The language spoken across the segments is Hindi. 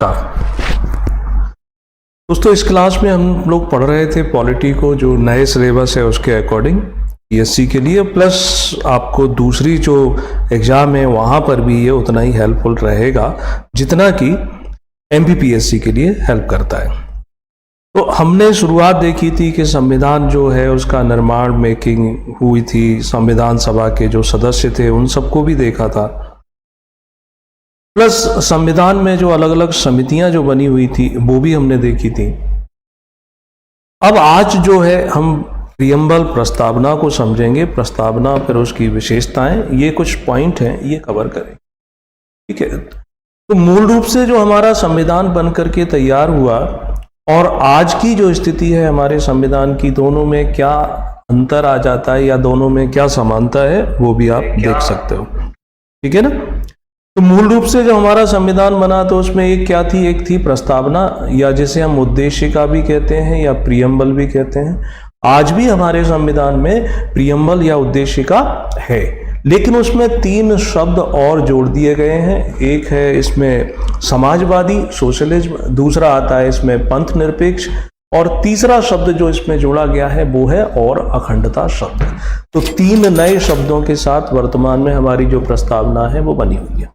दोस्तों, इस क्लास में हम लोग पढ़ रहे थे पॉलिटी को, जो नए सिलेबस है उसके अकॉर्डिंग पीएससी के लिए, प्लस आपको दूसरी जो एग्ज़ाम है वहाँ पर भी ये उतना ही हेल्पफुल रहेगा जितना कि एमपीपीएससी के लिए हेल्प करता है। तो हमने शुरुआत देखी थी कि संविधान जो है उसका निर्माण मेकिंग हुई थी, संविधान सभा के जो सदस्य थे उन सबको भी देखा था, प्लस संविधान में जो अलग अलग समितियां जो बनी हुई थी वो भी हमने देखी थी। अब आज जो है हम प्रियम्बल प्रस्तावना को समझेंगे, प्रस्तावना फिर उसकी विशेषताएं, ये कुछ पॉइंट हैं ये कवर करें, ठीक है। तो मूल रूप से जो हमारा संविधान बन करके तैयार हुआ और आज की जो स्थिति है हमारे संविधान की, दोनों में क्या अंतर आ जाता है या दोनों में क्या समानता है वो भी आप देख सकते हो, ठीक है ना। तो मूल रूप से जो हमारा संविधान बना तो उसमें एक क्या थी, एक थी प्रस्तावना, या जिसे हम उद्देशिका भी कहते हैं या प्रियम्बल भी कहते हैं। आज भी हमारे संविधान में प्रियम्बल या उद्देशिका है, लेकिन उसमें 3 शब्द और जोड़ दिए गए हैं। एक है इसमें समाजवादी, सोशलिज्म, दूसरा आता है इसमें पंथ निरपेक्ष, और तीसरा शब्द जो इसमें जोड़ा गया है वो है और अखंडता शब्द। तो 3 नए शब्दों के साथ वर्तमान में हमारी जो प्रस्तावना है वो बनी हुई है।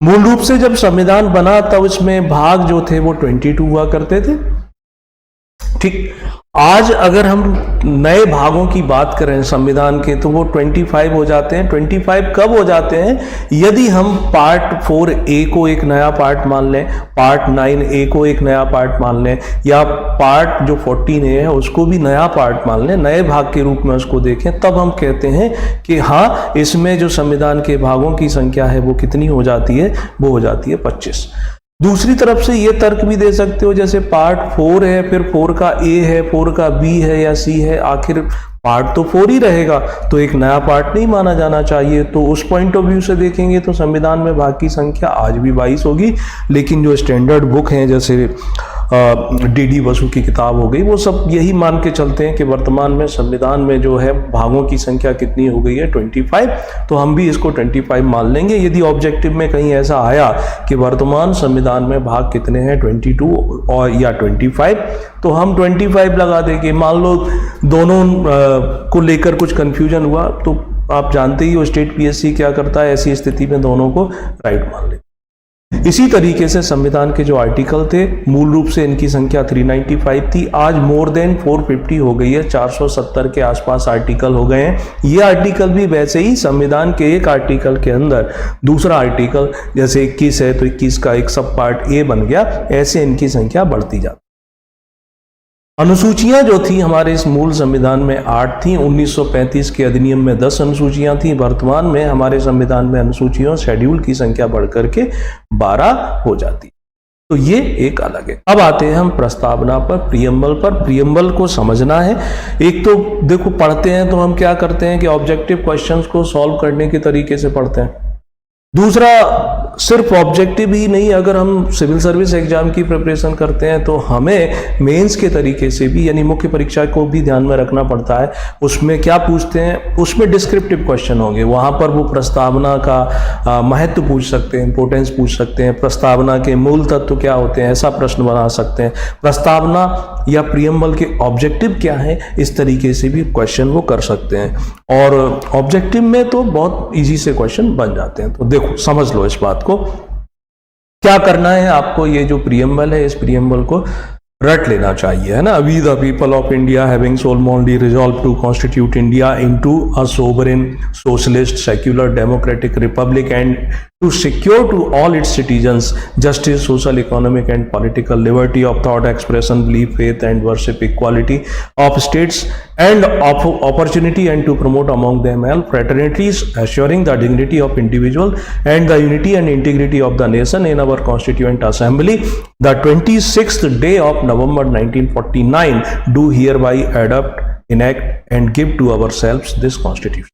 मूल रूप से जब संविधान बना तब इसमें भाग जो थे वो 22 हुआ करते थे, ठीक। आज अगर हम नए भागों की बात करें संविधान के तो वो 25 हो जाते हैं। 25 कब हो जाते हैं, यदि हम पार्ट 4A को एक नया पार्ट मान लें, पार्ट 9A को एक नया पार्ट मान लें, या पार्ट जो 14A है उसको भी नया पार्ट मान लें, नए भाग के रूप में उसको देखें, तब हम कहते हैं कि हाँ, इसमें जो संविधान के भागों की संख्या है वो कितनी हो जाती है, वो हो जाती है 25। दूसरी तरफ से ये तर्क भी दे सकते हो, जैसे पार्ट 4 है, फिर 4 का A है, 4 का B है या C है, आखिर पार्ट तो 4 ही रहेगा, तो एक नया पार्ट नहीं माना जाना चाहिए। तो उस पॉइंट ऑफ व्यू से देखेंगे तो संविधान में भाग की संख्या आज भी 22 होगी, लेकिन जो स्टैंडर्ड बुक हैं जैसे D.D. बसु की किताब हो गई, वो सब यही मान के चलते हैं कि वर्तमान में संविधान में जो है भागों की संख्या कितनी हो गई है, 25। तो हम भी इसको 25 मान लेंगे। यदि ऑब्जेक्टिव में कहीं ऐसा आया कि वर्तमान संविधान में भाग कितने हैं, 22 और या 25, तो हम 25 लगा देंगे। मान लो दोनों को लेकर कुछ कंफ्यूजन हुआ तो आप जानते ही हो स्टेट पीएससी क्या करता है, ऐसी स्थिति में दोनों को राइट मान लेते। इसी तरीके से संविधान के जो आर्टिकल थे, मूल रूप से इनकी संख्या 395 थी, आज मोर देन 450 हो गई है, 470 के आसपास आर्टिकल हो गए हैं। ये आर्टिकल भी वैसे ही संविधान के एक आर्टिकल के अंदर दूसरा आर्टिकल, जैसे 21 है तो 21 का एक सब पार्ट ए बन गया, ऐसे इनकी संख्या बढ़ती जाती। अनुसूचियां जो थी हमारे इस मूल संविधान में 8 थी। 1935 के अधिनियम में 10 अनुसूचियां थी। वर्तमान में हमारे संविधान में अनुसूचियों शेड्यूल की संख्या बढ़कर के 12 हो जाती। तो ये एक अलग है। अब आते हैं हम प्रस्तावना पर, प्रियम्बल पर। प्रियम्बल को समझना है। एक तो देखो, पढ़ते हैं तो हम क्या करते हैं कि ऑब्जेक्टिव क्वेश्चंस को सॉल्व करने के तरीके से पढ़ते हैं। दूसरा, सिर्फ ऑब्जेक्टिव ही नहीं, अगर हम सिविल सर्विस एग्जाम की प्रिपरेशन करते हैं तो हमें मेंस के तरीके से भी, यानी मुख्य परीक्षा को भी ध्यान में रखना पड़ता है। उसमें क्या पूछते हैं, उसमें डिस्क्रिप्टिव क्वेश्चन होंगे, वहां पर वो प्रस्तावना का महत्व पूछ सकते हैं, इंपोर्टेंस पूछ सकते हैं, प्रस्तावना के मूल तत्व क्या होते हैं, ऐसा प्रश्न बना सकते हैं। प्रस्तावना या प्रियम्बल के ऑब्जेक्टिव क्या है, इस तरीके से भी क्वेश्चन वो कर सकते हैं। और ऑब्जेक्टिव में तो बहुत ईजी से क्वेश्चन बन जाते हैं। तो देखो, समझ लो इस बात को। क्या करना है आपको, ये जो प्रियम्बल है इस प्रियम्बल को रट लेना चाहिए, है ना। We the people of India having solemnly resolved to constitute India into a sovereign socialist secular democratic republic and to secure to all its citizens justice, social, economic and political liberty of thought, expression, belief, faith and worship, equality of states and of opportunity, and to promote among them all fraternities, assuring the dignity of individual and the unity and integrity of the nation in our constituent assembly, the 26th day of November 1949, do hereby adopt, enact and give to ourselves this constitution।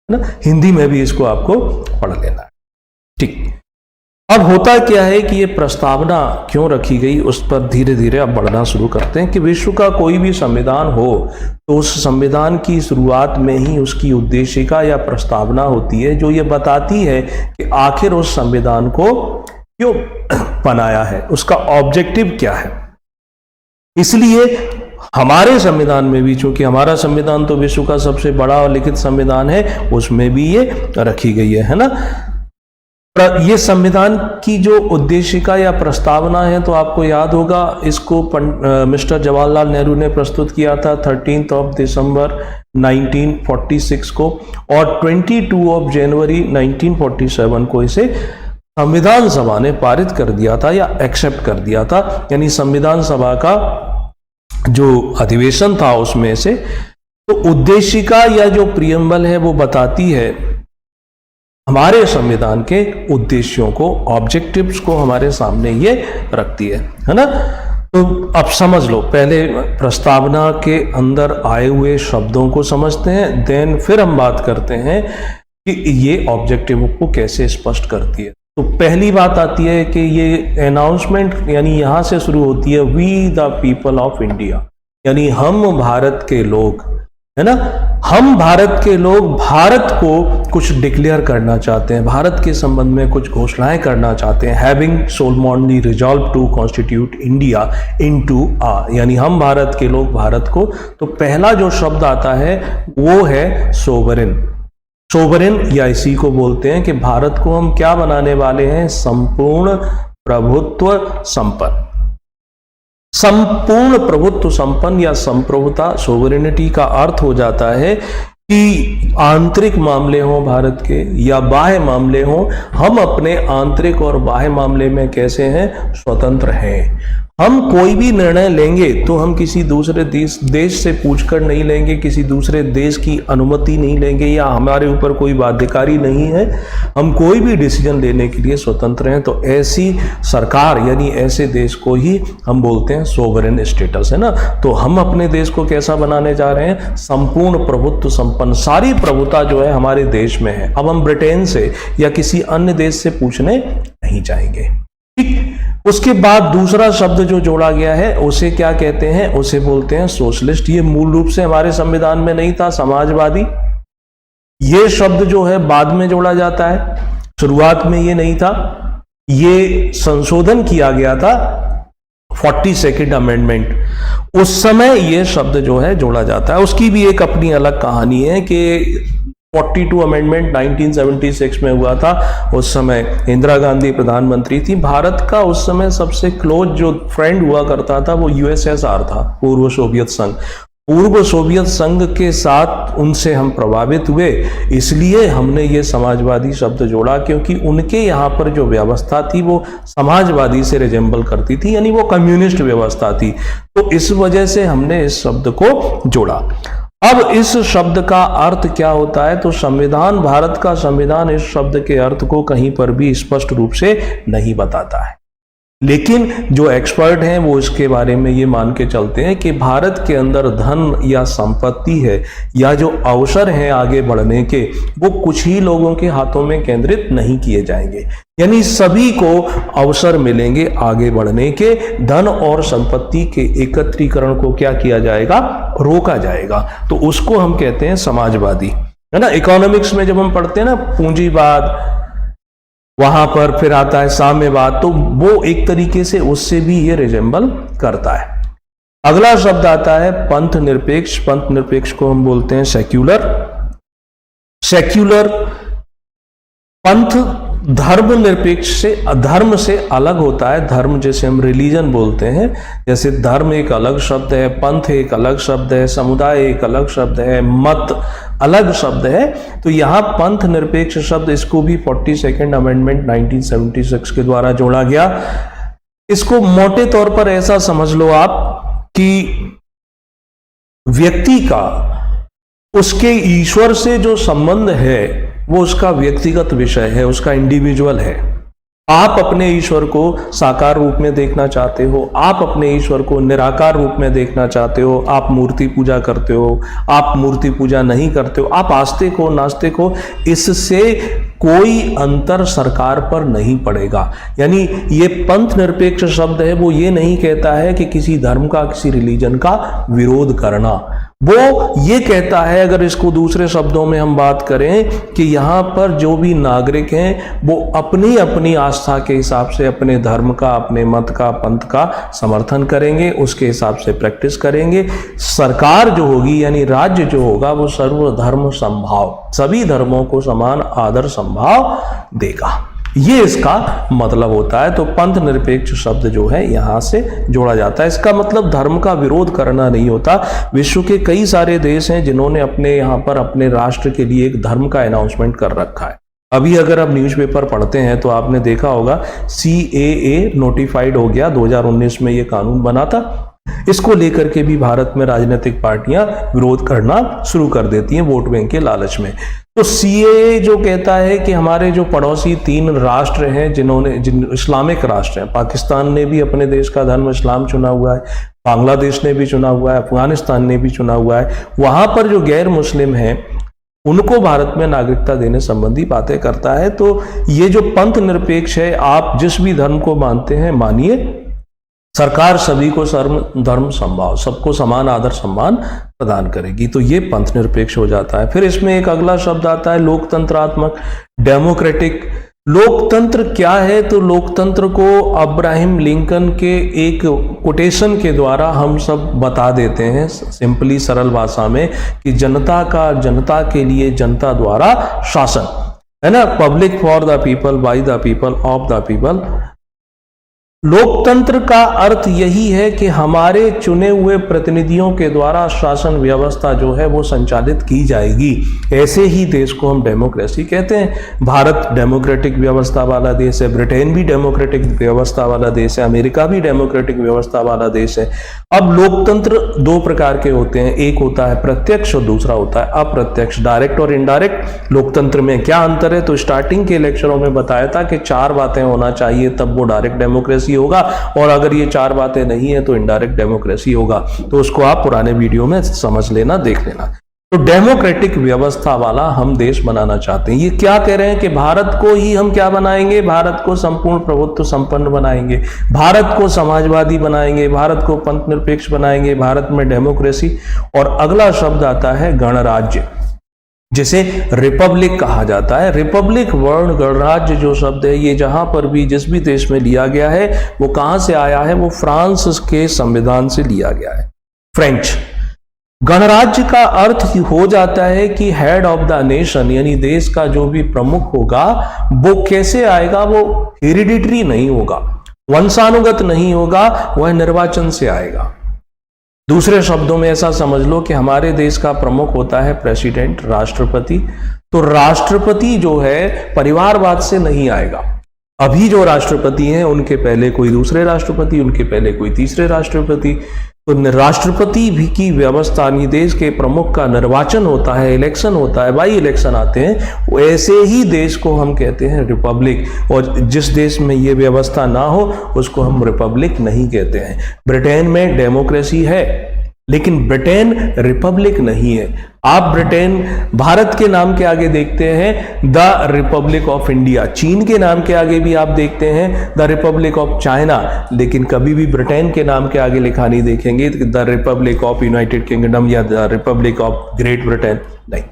ना, हिंदी में भी इसको आपको पढ़ लेना है, ठीक। अब होता क्या है कि ये प्रस्तावना क्यों रखी गई, उस पर धीरे धीरे अब बढ़ना शुरू करते हैं कि विश्व का कोई भी संविधान हो तो उस संविधान की शुरुआत में ही उसकी उद्देशिका या प्रस्तावना होती है, जो ये बताती है कि आखिर उस संविधान को क्यों बनाया है, उसका ऑब्जेक्टिव क्या है। इसलिए हमारे संविधान में भी, चूंकि हमारा संविधान तो विश्व का सबसे बड़ा और लिखित संविधान है, उसमें भी ये रखी गई है ना। ये संविधान की जो उद्देशिका या प्रस्तावना है, तो आपको याद होगा इसको मिस्टर जवाहरलाल नेहरू ने प्रस्तुत किया था 13 दिसंबर 1946 को, और 22 जनवरी 1947 को इसे संविधान सभा ने पारित कर दिया था या एक्सेप्ट कर दिया था। यानी संविधान सभा का जो अधिवेशन था उसमें से, तो उद्देशिका या जो प्रियम्बल है वो बताती है हमारे संविधान के उद्देश्यों को, ऑब्जेक्टिव्स को हमारे सामने ये रखती है ना। तो अब समझ लो, पहले प्रस्तावना के अंदर आए हुए शब्दों को समझते हैं, देन फिर हम बात करते हैं कि ये ऑब्जेक्टिव को कैसे स्पष्ट करती है। तो पहली बात आती है कि ये अनाउंसमेंट, यानी यहां से शुरू होती है, we the people of India, यानी हम भारत के लोग, है ना, हम भारत के लोग भारत को कुछ डिक्लेयर करना चाहते हैं, भारत के संबंध में कुछ घोषणाएं करना चाहते हैं। Having solemnly resolved to constitute India into यानी हम भारत के लोग भारत को, तो पहला जो शब्द आता है वो है सोवरेन। सोवरेन या इसी को बोलते हैं कि भारत को हम क्या बनाने वाले हैं, संपूर्ण प्रभुत्व संपन्न। संपूर्ण प्रभुत्व संपन्न या संप्रभुता, सोवरेनिटी का अर्थ हो जाता है कि आंतरिक मामले हों भारत के या बाह्य मामले हों, हम अपने आंतरिक और बाह्य मामले में कैसे हैं, स्वतंत्र हैं। हम कोई भी निर्णय लेंगे तो हम किसी दूसरे देश से पूछकर नहीं लेंगे, किसी दूसरे देश की अनुमति नहीं लेंगे, या हमारे ऊपर कोई बाध्यकारी नहीं है, हम कोई भी डिसीजन लेने के लिए स्वतंत्र हैं। तो ऐसी सरकार यानी ऐसे देश को ही हम बोलते हैं सोवरेन स्टेटस, है ना। तो हम अपने देश को कैसा बनाने जा रहे हैं, संपूर्ण प्रभुत्व संपन्न, सारी प्रभुता जो है हमारे देश में है। अब हम ब्रिटेन से या किसी अन्य देश से पूछने नहीं जाएंगे, ठीक। उसके बाद दूसरा शब्द जो जोड़ा गया है उसे क्या कहते हैं, उसे बोलते हैं सोशलिस्ट। ये मूल रूप से हमारे संविधान में नहीं था, समाजवादी। ये शब्द जो है बाद में जोड़ा जाता है, शुरुआत में ये नहीं था, ये संशोधन किया गया था 42nd अमेंडमेंट, उस समय ये शब्द जो है जोड़ा जाता है। उसकी भी एक अपनी अलग कहानी है कि 42 अमेंडमेंट 1976 में हुआ था। उस समय इंदिरा गांधी प्रधानमंत्री थी। भारत का उस समय सबसे क्लोज जो फ्रेंड हुआ करता था वो यूएसएसआर था, पूर्व सोवियत संघ। पूर्व सोवियत संघ के साथ उनसे हम प्रभावित हुए, इसलिए हमने ये समाजवादी शब्द जोड़ा, क्योंकि उनके यहाँ पर जो व्यवस्था थी वो समाजवादी से रिजेंबल करती थी, यानी वो कम्युनिस्ट व्यवस्था थी। तो इस वजह से हमने इस शब्द को जोड़ा। अब इस शब्द का अर्थ क्या होता है, तो संविधान, भारत का संविधान इस शब्द के अर्थ को कहीं पर भी स्पष्ट रूप से नहीं बताता है, लेकिन जो एक्सपर्ट हैं वो इसके बारे में ये मान के चलते हैं कि भारत के अंदर धन या संपत्ति है या जो अवसर हैं आगे बढ़ने के, वो कुछ ही लोगों के हाथों में केंद्रित नहीं किए जाएंगे, यानी सभी को अवसर मिलेंगे आगे बढ़ने के। धन और संपत्ति के एकत्रीकरण को क्या किया जाएगा, रोका जाएगा। तो उसको हम कहते हैं समाजवादी, है ना। इकोनॉमिक्स में जब हम पढ़ते हैं ना पूंजीवाद, वहां पर फिर आता है साम्यवाद, तो वो एक तरीके से उससे भी ये रिजेंबल करता है। अगला शब्द आता है पंथ निरपेक्ष। पंथ निरपेक्ष को हम बोलते हैं सेक्युलर। सेक्युलर पंथ धर्म निरपेक्ष से, धर्म से अलग होता है। धर्म जैसे हम रिलीजन बोलते हैं, जैसे धर्म एक अलग शब्द है, पंथ एक अलग शब्द है, समुदाय एक अलग शब्द है, मत अलग शब्द है। तो यहां पंथ निरपेक्ष शब्द, इसको भी 42nd अमेंडमेंट 1976 के द्वारा जोड़ा गया। इसको मोटे तौर पर ऐसा समझ लो आप कि व्यक्ति का उसके ईश्वर से जो संबंध है वो उसका व्यक्तिगत विषय है, उसका इंडिविजुअल है। आप अपने ईश्वर को साकार रूप में देखना चाहते हो, आप अपने ईश्वर को निराकार रूप में देखना चाहते हो, आप मूर्ति पूजा करते हो, आप मूर्ति पूजा नहीं करते हो, आप आस्तिक हो नास्तिक हो, इससे कोई अंतर सरकार पर नहीं पड़ेगा। यानी ये पंथ निरपेक्ष शब्द है वो ये नहीं कहता है कि किसी धर्म का, किसी रिलीजन का विरोध करना, वो ये कहता है, अगर इसको दूसरे शब्दों में हम बात करें, कि यहाँ पर जो भी नागरिक हैं वो अपनी अपनी आस्था के हिसाब से अपने धर्म का, अपने मत का, पंथ का समर्थन करेंगे, उसके हिसाब से प्रैक्टिस करेंगे। सरकार जो होगी यानी राज्य जो होगा वो सर्वधर्म समभाव, सभी धर्मों को समान आदर समभाव देगा, ये इसका मतलब होता है। तो पंथ निरपेक्ष शब्द जो है यहां से जोड़ा जाता है। इसका मतलब धर्म का विरोध करना नहीं होता। विश्व के कई सारे देश हैं जिन्होंने अपने यहाँ पर अपने राष्ट्र के लिए एक धर्म का अनाउंसमेंट कर रखा है। अभी अगर आप न्यूज़पेपर पढ़ते हैं तो आपने देखा होगा CAA नोटिफाइड हो गया, 2019 में ये कानून बना था। इसको लेकर के भी भारत में राजनीतिक पार्टियां विरोध करना शुरू कर देती हैं वोट बैंक के लालच में। तो CAA जो कहता है कि हमारे जो पड़ोसी 3 राष्ट्र हैं जिन इस्लामिक राष्ट्र हैं, पाकिस्तान ने भी अपने देश का धर्म इस्लाम चुना हुआ है, बांग्लादेश ने भी चुना हुआ है, अफगानिस्तान ने भी चुना हुआ है, वहां पर जो गैर मुस्लिम हैं उनको भारत में नागरिकता देने संबंधी बातें करता है। तो ये जो पंथ निरपेक्ष है, आप जिस भी धर्म को मानते हैं मानिए, सरकार सभी को धर्म समभाव, सबको समान आदर सम्मान प्रदान करेगी, तो ये पंथ निरपेक्ष हो जाता है। फिर इसमें एक अगला शब्द आता है लोकतंत्रात्मक, डेमोक्रेटिक। लोकतंत्र क्या है? तो लोकतंत्र को अब्राहम लिंकन के एक कोटेशन के द्वारा हम सब बता देते हैं सिंपली, सरल भाषा में, कि जनता का, जनता के लिए, जनता द्वारा शासन, है ना, public for the people, by the people, of the people. लोकतंत्र का अर्थ यही है कि हमारे चुने हुए प्रतिनिधियों के द्वारा शासन व्यवस्था जो है वो संचालित की जाएगी। ऐसे ही देश को हम डेमोक्रेसी कहते हैं। भारत डेमोक्रेटिक व्यवस्था वाला देश है, ब्रिटेन भी डेमोक्रेटिक व्यवस्था वाला देश है, अमेरिका भी डेमोक्रेटिक व्यवस्था वाला देश है। अब लोकतंत्र 2 प्रकार के होते हैं, एक होता है प्रत्यक्ष और दूसरा होता है अप्रत्यक्ष, डायरेक्ट और इनडायरेक्ट। लोकतंत्र में क्या अंतर है? तो स्टार्टिंग के लेक्चरों में बताया था कि 4 बातें होना चाहिए तब वो डायरेक्ट डेमोक्रेसी होगा, और अगर ये 4 बातें नहीं है तो इनडायरेक्ट डेमोक्रेसी होगा। तो उसको आप पुराने वीडियो में समझ लेना, देख लेना। तो डेमोक्रेटिक व्यवस्था वाला हम देश बनाना चाहते हैं। ये क्या कह रहे हैं कि भारत को ही हम क्या बनाएंगे? भारत को संपूर्ण प्रभुत्व संपन्न बनाएंगे, भारत को समाजवादी बनाएंगे, भारत को पंथ निरपेक्ष बनाएंगे, भारत में डेमोक्रेसी। और अगला शब्द आता है गणराज्य, जिसे रिपब्लिक कहा जाता है। रिपब्लिक वर्ड गणराज्य जो शब्द है, ये जहां पर भी जिस भी देश में लिया गया है वो कहां से आया है? वो फ्रांस के संविधान से लिया गया है, फ्रेंच। गणराज्य का अर्थ हो जाता है कि हेड ऑफ द नेशन, यानी देश का जो भी प्रमुख होगा वो कैसे आएगा? वो हेरिडिटरी नहीं होगा, वंशानुगत नहीं होगा, वह निर्वाचन से आएगा। दूसरे शब्दों में ऐसा समझ लो कि हमारे देश का प्रमुख होता है प्रेसिडेंट, राष्ट्रपति। तो राष्ट्रपति जो है परिवारवाद से नहीं आएगा। अभी जो राष्ट्रपति हैं उनके पहले कोई दूसरे राष्ट्रपति, उनके पहले कोई तीसरे राष्ट्रपति। तो राष्ट्रपति भी की व्यवस्था, देश के प्रमुख का निर्वाचन होता है, इलेक्शन होता है, बाई इलेक्शन आते हैं। ऐसे ही देश को हम कहते हैं रिपब्लिक, और जिस देश में ये व्यवस्था ना हो उसको हम रिपब्लिक नहीं कहते हैं। ब्रिटेन में डेमोक्रेसी है लेकिन ब्रिटेन रिपब्लिक नहीं है। आप ब्रिटेन, भारत के नाम के आगे देखते हैं द रिपब्लिक ऑफ इंडिया, चीन के नाम के आगे भी आप देखते हैं द रिपब्लिक ऑफ चाइना, लेकिन कभी भी ब्रिटेन के नाम के आगे लिखा नहीं देखेंगे the republic of United Kingdom या the republic of Great Britain, नहीं।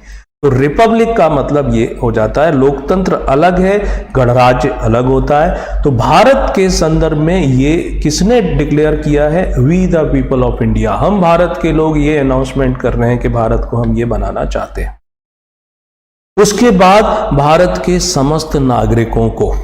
तो रिपब्लिक का मतलब ये हो जाता है लोकतंत्र अलग है, गणराज्य अलग होता है। तो भारत के संदर्भ में ये किसने डिक्लेयर किया है? We the people of India, हम भारत के लोग ये अनाउंसमेंट कर रहे हैं कि भारत को हम ये बनाना चाहते हैं। उसके बाद भारत के समस्त नागरिकों को,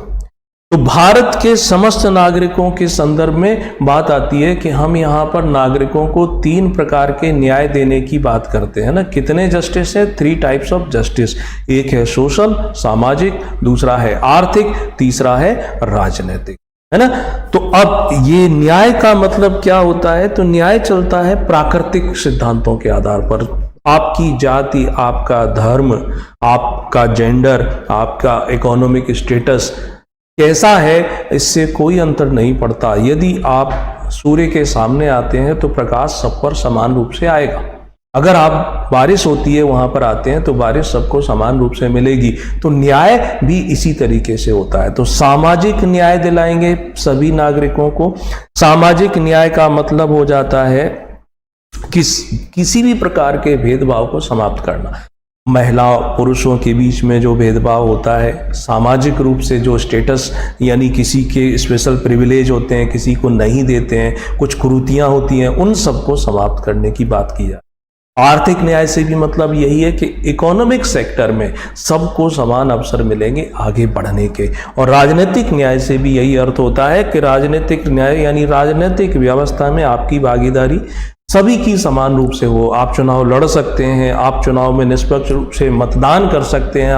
तो भारत के समस्त नागरिकों के संदर्भ में बात आती है कि हम यहाँ पर नागरिकों को 3 प्रकार के न्याय देने की बात करते हैं ना। कितने जस्टिस है? 3 टाइप्स ऑफ जस्टिस। एक है सोशल, सामाजिक, दूसरा है आर्थिक, तीसरा है राजनीतिक, है ना। तो अब ये न्याय का मतलब क्या होता है? तो न्याय चलता है प्राकृतिक सिद्धांतों के आधार पर। आपकी जाति, आपका धर्म, आपका जेंडर, आपका इकोनॉमिक स्टेटस कैसा है, इससे कोई अंतर नहीं पड़ता। यदि आप सूर्य के सामने आते हैं तो प्रकाश सब पर समान रूप से आएगा। अगर आप बारिश होती है वहां पर आते हैं तो बारिश सबको समान रूप से मिलेगी। तो न्याय भी इसी तरीके से होता है। तो सामाजिक न्याय दिलाएंगे सभी नागरिकों को। सामाजिक न्याय का मतलब हो जाता है किसी भी प्रकार के भेदभाव को समाप्त करना। महिला पुरुषों के बीच में जो भेदभाव होता है, सामाजिक रूप से जो स्टेटस यानी किसी के स्पेशल प्रिविलेज होते हैं, किसी को नहीं देते हैं, कुछ कुरीतियां होती हैं, उन सबको समाप्त करने की बात की जाए। आर्थिक न्याय से भी मतलब यही है कि इकोनॉमिक सेक्टर में सबको समान अवसर मिलेंगे आगे बढ़ने के। और राजनीतिक न्याय से भी यही अर्थ होता है कि राजनीतिक न्याय यानी राजनीतिक व्यवस्था में आपकी भागीदारी सभी की समान रूप से हो। आप चुनाव लड़ सकते हैं, आप चुनाव में निष्पक्ष रूप से मतदान कर सकते हैं,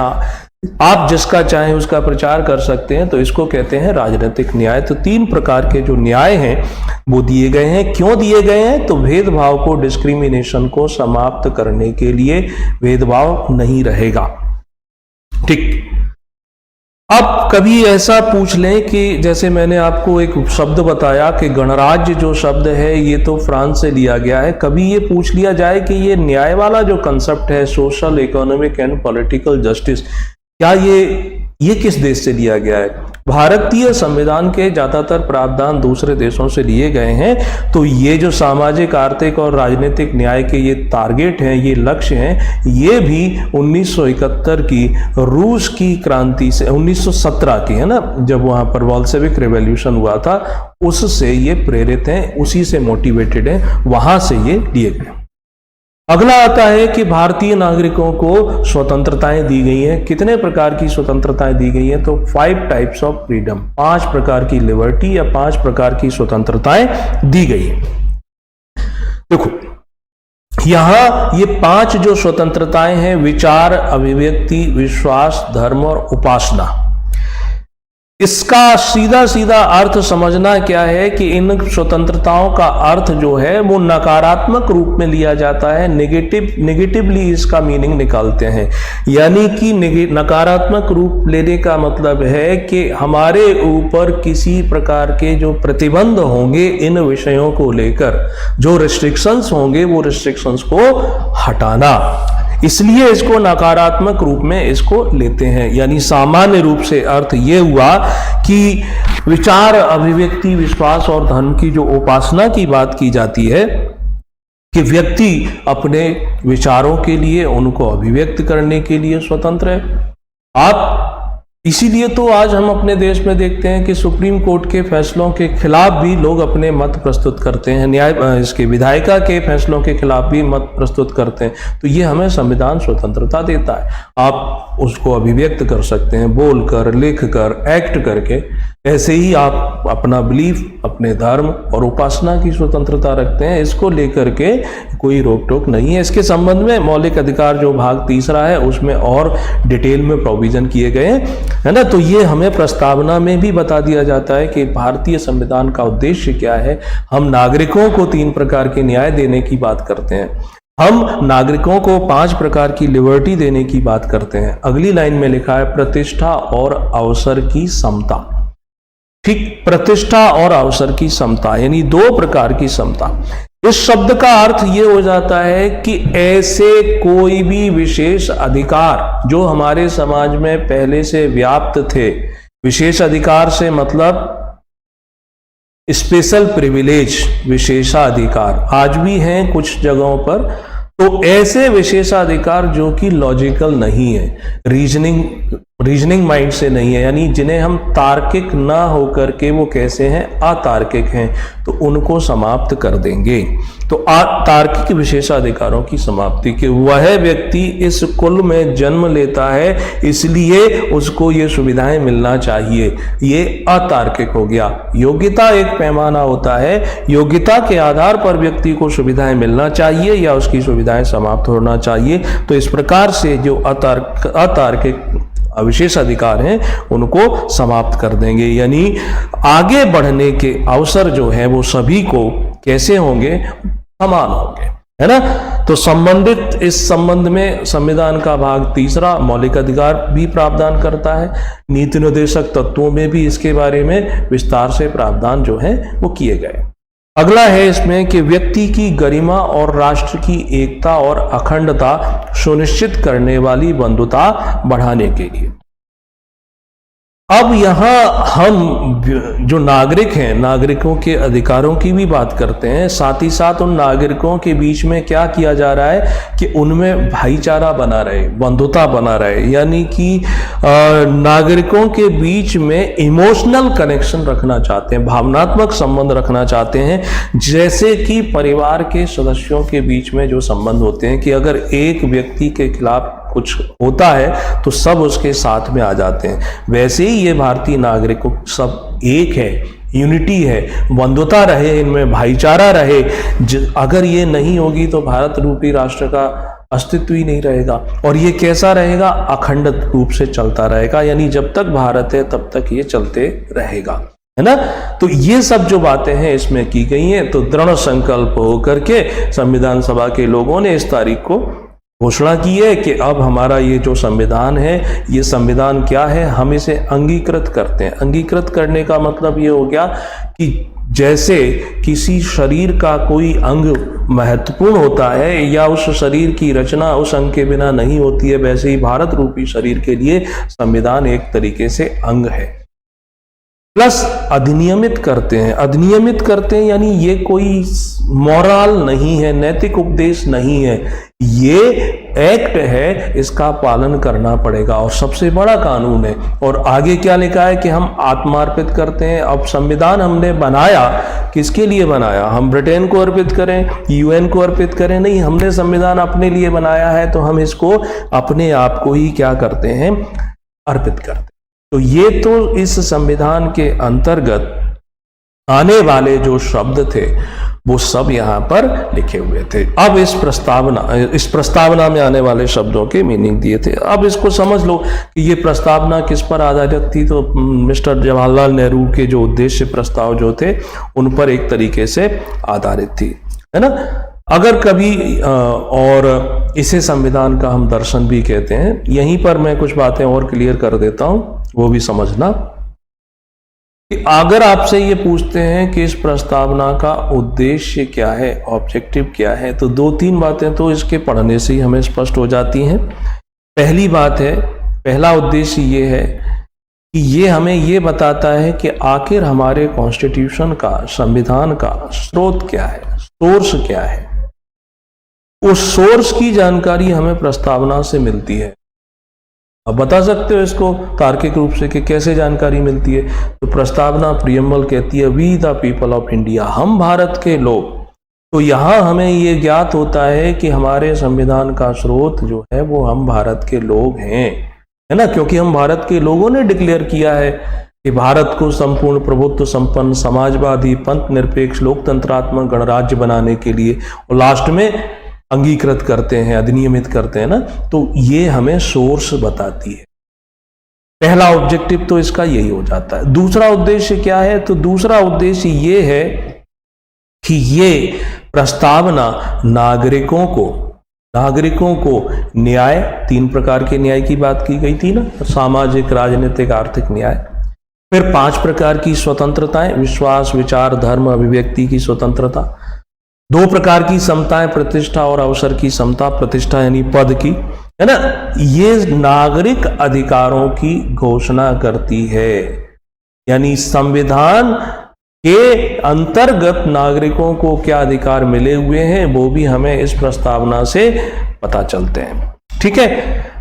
आप जिसका चाहें उसका प्रचार कर सकते हैं, तो इसको कहते हैं राजनीतिक न्याय। तो 3 प्रकार के जो न्याय हैं वो दिए गए हैं। क्यों दिए गए हैं? तो भेदभाव को, डिस्क्रिमिनेशन को समाप्त करने के लिए भेदभाव नहीं रहेगा। ठीक। अब कभी ऐसा पूछ लें कि जैसे मैंने आपको एक शब्द बताया कि गणराज्य जो शब्द है ये तो फ्रांस से लिया गया है, कभी ये पूछ लिया जाए कि ये न्याय वाला जो कंसेप्ट है, social, economic and political justice, क्या ये किस देश से लिया गया है? भारतीय संविधान के ज्यादातर प्रावधान दूसरे देशों से लिए गए हैं। तो ये जो सामाजिक, आर्थिक और राजनीतिक न्याय के ये टारगेट हैं, ये लक्ष्य हैं, ये भी 1971 की रूस की क्रांति से, 1917 की है ना, जब वहां पर बोल्शेविक रिवॉल्यूशन हुआ था, उससे ये प्रेरित हैं, उसी से मोटिवेटेड हैं, वहां से ये लिए गए। अगला आता है कि भारतीय नागरिकों को स्वतंत्रताएं दी गई हैं। कितने प्रकार की स्वतंत्रताएं दी गई हैं? तो 5 टाइप्स ऑफ फ्रीडम, 5 प्रकार की लिबर्टी या 5 प्रकार की स्वतंत्रताएं दी गई हैं। देखो यहां ये 5 जो स्वतंत्रताएं हैं, विचार, अभिव्यक्ति, विश्वास, धर्म और उपासना, इसका सीधा सीधा अर्थ समझना क्या है कि इन स्वतंत्रताओं का अर्थ जो है वो नकारात्मक रूप में लिया जाता है, नेगेटिवली इसका मीनिंग निकालते हैं। यानी कि नकारात्मक रूप लेने का मतलब है कि हमारे ऊपर किसी प्रकार के जो प्रतिबंध होंगे इन विषयों को लेकर, जो रिस्ट्रिक्शंस होंगे वो रिस्ट्रिक्शंस को हटाना, इसलिए इसको नकारात्मक रूप में इसको लेते हैं। यानी सामान्य रूप से अर्थ ये हुआ कि विचार, अभिव्यक्ति, विश्वास और धर्म की जो उपासना की बात की जाती है कि व्यक्ति अपने विचारों के लिए, उनको अभिव्यक्त करने के लिए स्वतंत्र है। आप इसीलिए तो आज हम अपने देश में देखते हैं कि सुप्रीम कोर्ट के फैसलों के खिलाफ भी लोग अपने मत प्रस्तुत करते हैं, इसके विधायिका के फैसलों के खिलाफ भी मत प्रस्तुत करते हैं। तो ये हमें संविधान स्वतंत्रता देता है। आप उसको अभिव्यक्त कर सकते हैं, बोलकर, लिखकर, एक्ट करके। ऐसे ही आप अपना बिलीफ, अपने धर्म और उपासना की स्वतंत्रता रखते हैं। इसको लेकर के कोई रोक टोक नहीं है। इसके संबंध में मौलिक अधिकार जो भाग 3 है उसमें और डिटेल में प्रोविजन किए गए हैं, है ना। तो ये हमें प्रस्तावना में भी बता दिया जाता है कि भारतीय संविधान का उद्देश्य क्या है। हम नागरिकों को 3 प्रकार के न्याय देने की बात करते हैं, हम नागरिकों को 5 प्रकार की लिबर्टी देने की बात करते हैं। अगली लाइन में लिखा है प्रतिष्ठा और अवसर की समता। ठीक, प्रतिष्ठा और अवसर की समता यानी 2 प्रकार की समता। इस शब्द का अर्थ ये हो जाता है कि ऐसे कोई भी विशेष अधिकार जो हमारे समाज में पहले से व्याप्त थे, विशेष अधिकार से मतलब स्पेशल प्रिविलेज, विशेषाधिकार आज भी हैं कुछ जगहों पर। तो ऐसे विशेषाधिकार जो कि लॉजिकल नहीं है, रीजनिंग माइंड से नहीं है, यानी जिन्हें हम तार्किक ना होकर के वो कैसे हैं, अतार्किक हैं, तो उनको समाप्त कर देंगे। तो तार्किक विशेषाधिकारों की समाप्ति कि वह व्यक्ति इस कुल में जन्म लेता है इसलिए उसको ये सुविधाएं मिलना चाहिए, ये अतार्किक हो गया। योग्यता एक पैमाना होता है, योग्यता के आधार पर व्यक्ति को सुविधाएं मिलना चाहिए या उसकी सुविधाएं समाप्त होना चाहिए। तो इस प्रकार से जो अतार्किक विशेष अधिकार हैं उनको समाप्त कर देंगे। यानी आगे बढ़ने के अवसर जो है वो सभी को कैसे होंगे, समान होंगे, है ना। तो संबंधित इस संबंध में संविधान का भाग 3 मौलिक अधिकार भी प्रावधान करता है। नीति निर्देशक तत्वों में भी इसके बारे में विस्तार से प्रावधान जो है वो किए गए। अगला है इसमें कि व्यक्ति की गरिमा और राष्ट्र की एकता और अखंडता सुनिश्चित करने वाली बंधुता बढ़ाने के लिए। अब यहाँ हम जो नागरिक हैं, नागरिकों के अधिकारों की भी बात करते हैं, साथ ही साथ उन नागरिकों के बीच में क्या किया जा रहा है कि उनमें भाईचारा बना रहे, बंधुता बना रहे, यानी कि नागरिकों के बीच में इमोशनल कनेक्शन रखना चाहते हैं, भावनात्मक संबंध रखना चाहते हैं, जैसे कि परिवार के सदस्यों के बीच में जो संबंध होते हैं कि अगर एक व्यक्ति के खिलाफ कुछ होता है तो सब उसके साथ में आ जाते हैं, वैसे ही ये भारतीय नागरिकों सब एक है, यूनिटी है, बंधुता रहे, इनमें भाईचारा रहे। अगर ये नहीं होगी तो भारत रूपी राष्ट्र का अस्तित्व ही नहीं रहेगा, और ये कैसा रहेगा, अखंड रूप से चलता रहेगा, यानी जब तक भारत है तब तक ये चलते रहेगा, है ना। तो ये सब जो बातें हैं इसमें की गई हैं। तो दृढ़ संकल्प होकर के संविधान सभा के लोगों ने इस तारीख को घोषणा की है कि अब हमारा ये जो संविधान है, ये संविधान क्या है, हम इसे अंगीकृत करते हैं। अंगीकृत करने का मतलब ये हो गया कि जैसे किसी शरीर का कोई अंग महत्वपूर्ण होता है या उस शरीर की रचना उस अंग के बिना नहीं होती है, वैसे ही भारत रूपी शरीर के लिए संविधान एक तरीके से अंग है। प्लस अधिनियमित करते हैं, अधिनियमित करते हैं यानी ये कोई मॉरल नहीं है, नैतिक उपदेश नहीं है, ये एक्ट है, इसका पालन करना पड़ेगा और सबसे बड़ा कानून है। और आगे क्या लिखा है कि हम आत्मार्पित करते हैं। अब संविधान हमने बनाया, किसके लिए बनाया, हम ब्रिटेन को अर्पित करें, यूएन को अर्पित करें, नहीं, हमने संविधान अपने लिए बनाया है तो हम इसको अपने आप को ही क्या करते हैं, अर्पित करते हैं। तो ये तो इस संविधान के अंतर्गत आने वाले जो शब्द थे वो सब यहाँ पर लिखे हुए थे। अब इस प्रस्तावना में आने वाले शब्दों के मीनिंग दिए थे। अब इसको समझ लो कि ये प्रस्तावना किस पर आधारित थी। तो मिस्टर जवाहरलाल नेहरू के जो उद्देश्य प्रस्ताव जो थे उन पर एक तरीके से आधारित थी, है ना। अगर कभी और इसे संविधान का हम दर्शन भी कहते हैं। यहीं पर मैं कुछ बातें और क्लियर कर देता हूं, वो भी समझना कि अगर आपसे ये पूछते हैं कि इस प्रस्तावना का उद्देश्य क्या है, ऑब्जेक्टिव क्या है, तो 2-3 बातें तो इसके पढ़ने से ही हमें स्पष्ट हो जाती हैं। पहली बात है, पहला उद्देश्य ये है कि ये हमें ये बताता है कि आखिर हमारे कॉन्स्टिट्यूशन का, संविधान का स्रोत क्या है, सोर्स क्या है। उस सोर्स की जानकारी हमें प्रस्तावना से मिलती है। अब बता सकते हो इसको तार्किक रूप से कि कैसे जानकारी मिलती है। तो प्रस्तावना प्रियम्बल कहती है we the people of India, हम भारत के लोग। तो यहाँ हमें ये ज्ञात होता है कि हमारे संविधान का स्रोत जो है वो हम भारत के लोग हैं, है ना, क्योंकि हम भारत के लोगों ने डिक्लेयर किया है कि भारत को संपूर्ण प्रभुत्व संपन्न समाजवादी पंथ निरपेक्ष लोकतंत्रात्मक गणराज्य बनाने के लिए, और लास्ट में अंगीकृत करते हैं, अधिनियमित करते हैं ना। तो ये हमें सोर्स बताती है। पहला ऑब्जेक्टिव तो इसका यही हो जाता है। दूसरा उद्देश्य क्या है, तो दूसरा उद्देश्य ये है कि ये प्रस्तावना नागरिकों को न्याय, 3 प्रकार के न्याय की बात की गई थी ना, सामाजिक, राजनीतिक, आर्थिक न्याय। फिर 5 प्रकार की स्वतंत्रताएं, विश्वास, विचार, धर्म, अभिव्यक्ति की स्वतंत्रता। 2 प्रकार की समताएं, प्रतिष्ठा और अवसर की समता, प्रतिष्ठा यानी पद की, है ना। ये नागरिक अधिकारों की घोषणा करती है, यानी संविधान के अंतर्गत नागरिकों को क्या अधिकार मिले हुए हैं वो भी हमें इस प्रस्तावना से पता चलते हैं। ठीक है,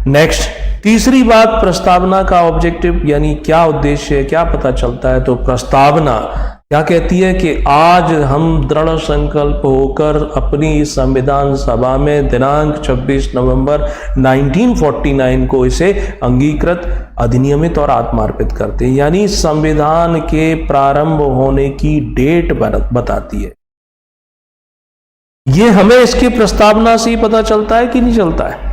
नेक्स्ट तीसरी बात, प्रस्तावना का ऑब्जेक्टिव यानी क्या उद्देश्य है, क्या पता चलता है। तो प्रस्तावना क्या कहती है कि आज हम दृढ़ संकल्प होकर अपनी संविधान सभा में दिनांक 26 नवंबर 1949 को इसे अंगीकृत, अधिनियमित और आत्मार्पित करते हैं, यानी संविधान के प्रारंभ होने की डेट बताती है। ये हमें इसकी प्रस्तावना से ही पता चलता है कि नहीं चलता है।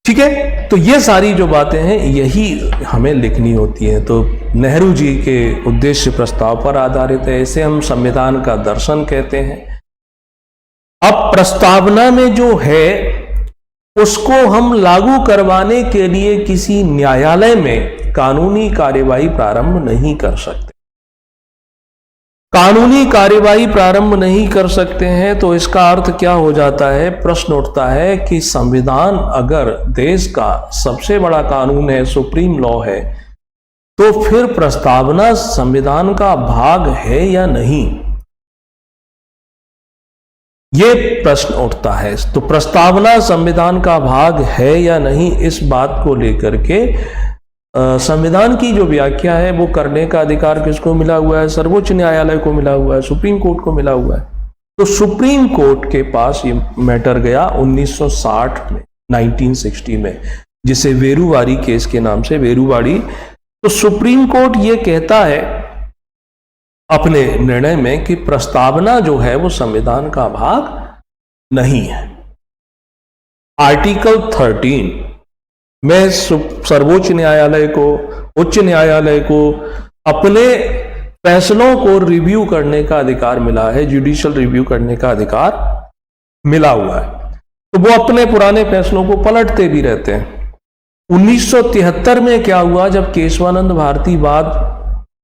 ठीक है, तो ये सारी जो बातें हैं यही हमें लिखनी होती हैं। तो नेहरू जी के उद्देश्य प्रस्ताव पर आधारित है, इसे हम संविधान का दर्शन कहते हैं। अब प्रस्तावना में जो है उसको हम लागू करवाने के लिए किसी न्यायालय में कानूनी कार्यवाही प्रारंभ नहीं कर सकते। कानूनी कार्यवाही प्रारंभ नहीं कर सकते हैं, तो इसका अर्थ क्या हो जाता है? प्रश्न उठता है कि संविधान अगर देश का सबसे बड़ा कानून है, सुप्रीम लॉ है, तो फिर प्रस्तावना संविधान का भाग है या नहीं? ये प्रश्न उठता है। तो प्रस्तावना संविधान का भाग है या नहीं, इस बात को लेकर के संविधान की जो व्याख्या है वो करने का अधिकार किसको मिला हुआ है? सर्वोच्च न्यायालय को मिला हुआ है, सुप्रीम कोर्ट को मिला हुआ है। तो सुप्रीम कोर्ट के पास ये मैटर गया 1960 में, 1960 में, जिसे वेरुवाड़ी केस के नाम से, वेरुवाड़ी। तो सुप्रीम कोर्ट ये कहता है अपने निर्णय में कि प्रस्तावना जो है वो संविधान का भाग नहीं है। आर्टिकल 13 में सर्वोच्च न्यायालय को, उच्च न्यायालय को अपने फैसलों को रिव्यू करने का अधिकार मिला है, जुडिशियल रिव्यू करने का अधिकार मिला हुआ है। तो वो अपने पुराने फैसलों को पलटते भी रहते हैं। 1973 में क्या हुआ, जब केशवानंद भारती वाद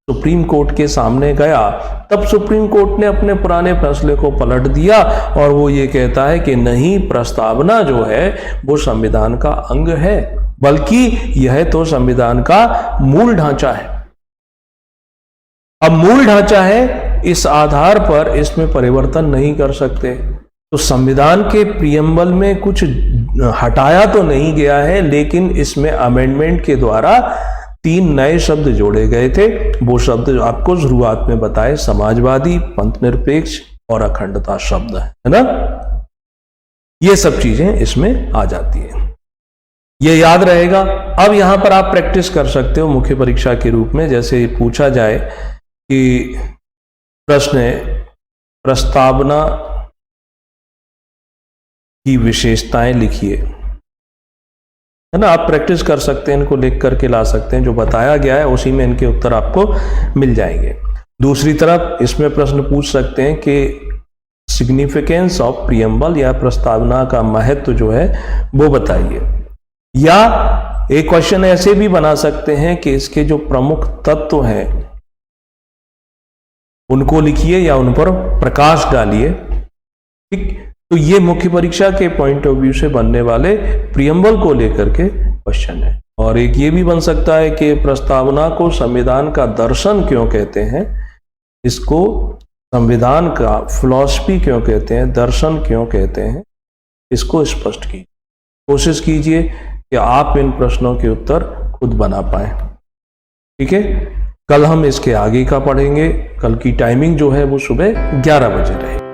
सुप्रीम कोर्ट के सामने गया, तब सुप्रीम कोर्ट ने अपने पुराने फैसले को पलट दिया और वो ये कहता है कि नहीं, प्रस्तावना जो है वो संविधान का अंग है, बल्कि यह तो संविधान का मूल ढांचा है। अब मूल ढांचा है, इस आधार पर इसमें परिवर्तन नहीं कर सकते। तो संविधान के प्रीएम्बल में कुछ हटाया तो नहीं गया है, लेकिन इसमें अमेंडमेंट के द्वारा 3 नए शब्द जोड़े गए थे। वो शब्द आपको शुरुआत में बताए, समाजवादी, पंथ निरपेक्ष और अखंडता शब्द है ना। ये सब चीजें इसमें आ जाती हैं, ये याद रहेगा। अब यहां पर आप प्रैक्टिस कर सकते हो मुख्य परीक्षा के रूप में। जैसे पूछा जाए कि प्रश्न है, प्रस्तावना की विशेषताएं लिखिए, है ना। आप प्रैक्टिस कर सकते हैं, इनको लिख करके ला सकते हैं। जो बताया गया है उसी में इनके उत्तर आपको मिल जाएंगे। दूसरी तरफ इसमें प्रश्न पूछ सकते हैं कि सिग्निफिकेंस ऑफ प्रीएम्बल, या प्रस्तावना का महत्व जो है वो बताइए। या एक क्वेश्चन ऐसे भी बना सकते हैं कि इसके जो प्रमुख तत्व हैं उनको लिखिए या उन पर प्रकाश डालिए। ठीक, तो ये मुख्य परीक्षा के पॉइंट ऑफ व्यू से बनने वाले प्रीएम्बल को लेकर के क्वेश्चन है। और एक ये भी बन सकता है कि प्रस्तावना को संविधान का दर्शन क्यों कहते हैं, इसको संविधान का फिलॉसफी क्यों कहते हैं, दर्शन क्यों कहते हैं, इसको स्पष्ट कीजिए। कोशिश कीजिए कि आप इन प्रश्नों के उत्तर खुद बना पाए। ठीक है, कल हम इसके आगे का पढ़ेंगे। कल की टाइमिंग जो है वो सुबह 11 बजे रहेगी।